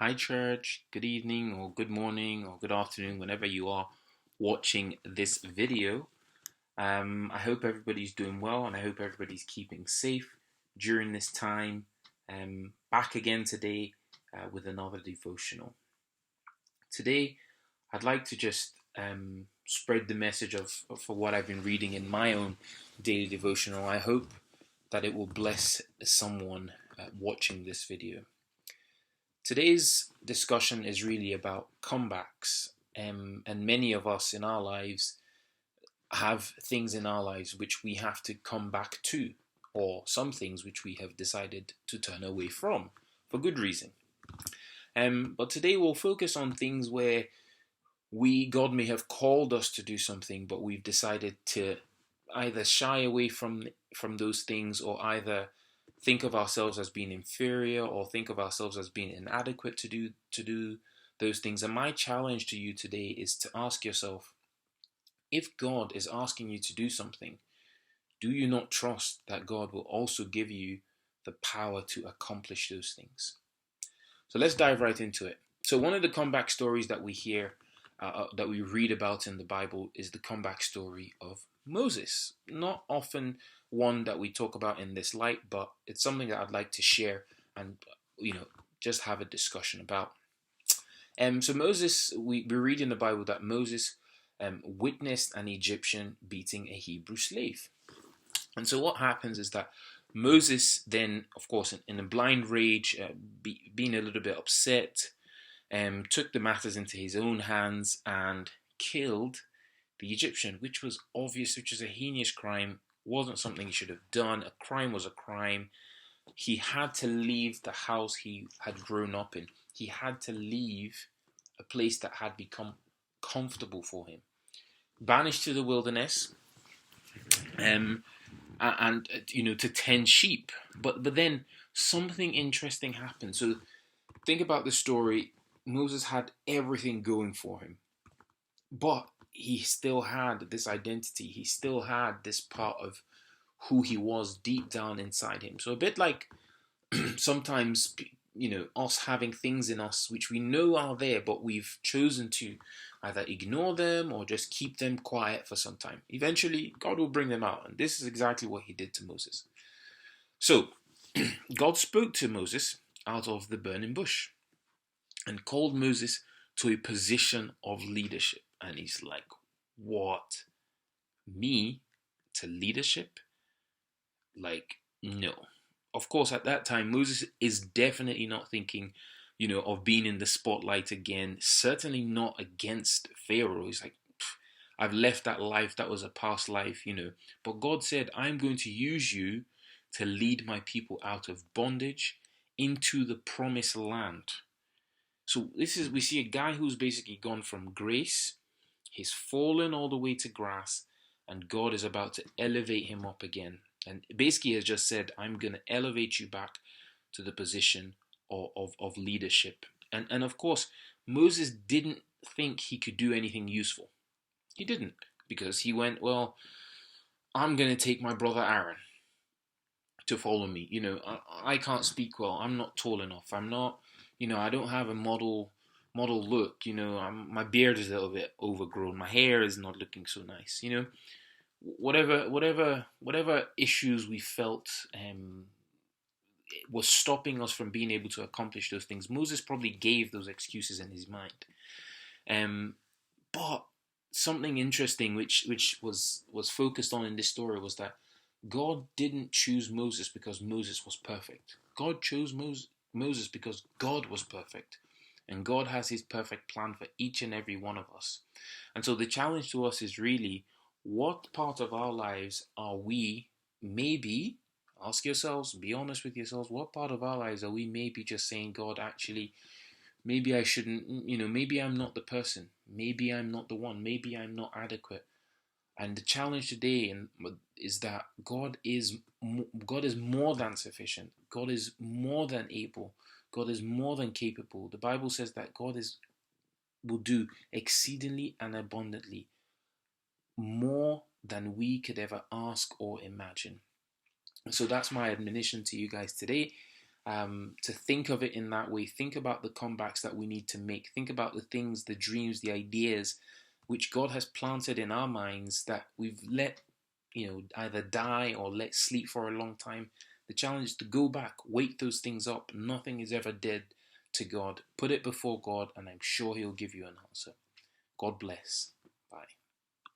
Hi, church. Good evening, or good morning, or good afternoon, whenever you are watching this video. I hope everybody's doing well, and I hope everybody's keeping safe during this time. Back again today with another devotional. Today, I'd like to just spread the message for what I've been reading in my own daily devotional. I hope that it will bless someone watching this video. Today's discussion is really about comebacks, and many of us in our lives have things in our lives which we have to come back to, or some things which we have decided to turn away from for good reason. But today we'll focus on things where God may have called us to do something, but we've decided to either shy away from those things, or either think of ourselves as being inferior, or think of ourselves as being inadequate to do those things. And my challenge to you today is to ask yourself, if God is asking you to do something, do you not trust that God will also give you the power to accomplish those things? So let's dive right into it. So one of the comeback stories that we hear, that we read about in the Bible, is the comeback story of Moses. Not often one that we talk about in this light, but it's something that I'd like to share and just have a discussion about. So Moses, we read in the Bible that Moses witnessed an Egyptian beating a Hebrew slave. And so what happens is that Moses then, of course, in a blind rage, being a little bit upset, took the matters into his own hands and killed the Egyptian, which was obvious, which is a heinous crime, wasn't something he should have done. A crime was a crime. He had to leave the house he had grown up in. He had to leave a place that had become comfortable for him. Banished to the wilderness, and to tend sheep. But then something interesting happened. So think about the story. Moses had everything going for him, but he still had this identity. He still had this part of who he was deep down inside him. So a bit like sometimes, us having things in us which we know are there, but we've chosen to either ignore them or just keep them quiet for some time. Eventually, God will bring them out. And this is exactly what he did to Moses. So God spoke to Moses out of the burning bush and called Moses to a position of leadership. And he's like, what? Me to leadership? Like, no. Of course, at that time, Moses is definitely not thinking, of being in the spotlight again. Certainly not against Pharaoh. He's like, I've left that life. That was a past life. But God said, I'm going to use you to lead my people out of bondage into the promised land. So we see a guy who's basically gone from grace, he's fallen all the way to grass, and God is about to elevate him up again. And basically has just said, I'm going to elevate you back to the position of leadership. And of course, Moses didn't think he could do anything useful. He didn't, because he went, well, I'm going to take my brother Aaron to follow me. I can't speak well. I'm not tall enough. I'm not, I don't have a model look. My beard is a little bit overgrown. My hair is not looking so nice. Whatever issues we felt was stopping us from being able to accomplish those things. Moses probably gave those excuses in his mind. But something interesting which was focused on in this story was that God didn't choose Moses because Moses was perfect. God chose Moses because God was perfect. And God has his perfect plan for each and every one of us. And so the challenge to us is really, what part of our lives are we maybe, ask yourselves, be honest with yourselves, what part of our lives are we maybe just saying, God, actually, maybe I shouldn't, maybe I'm not the person. Maybe I'm not the one. Maybe I'm not adequate. And the challenge today is that God is more than sufficient. God is more than able. God is more than capable. The Bible says that God will do exceedingly and abundantly more than we could ever ask or imagine. So that's my admonition to you guys today. to think of it in that way. Think about the comebacks that we need to make. Think about the things, the dreams, the ideas which God has planted in our minds that we've let, either die or let sleep for a long time. The challenge is to go back, wake those things up. Nothing is ever dead to God. Put it before God, and I'm sure He'll give you an answer. God bless. Bye.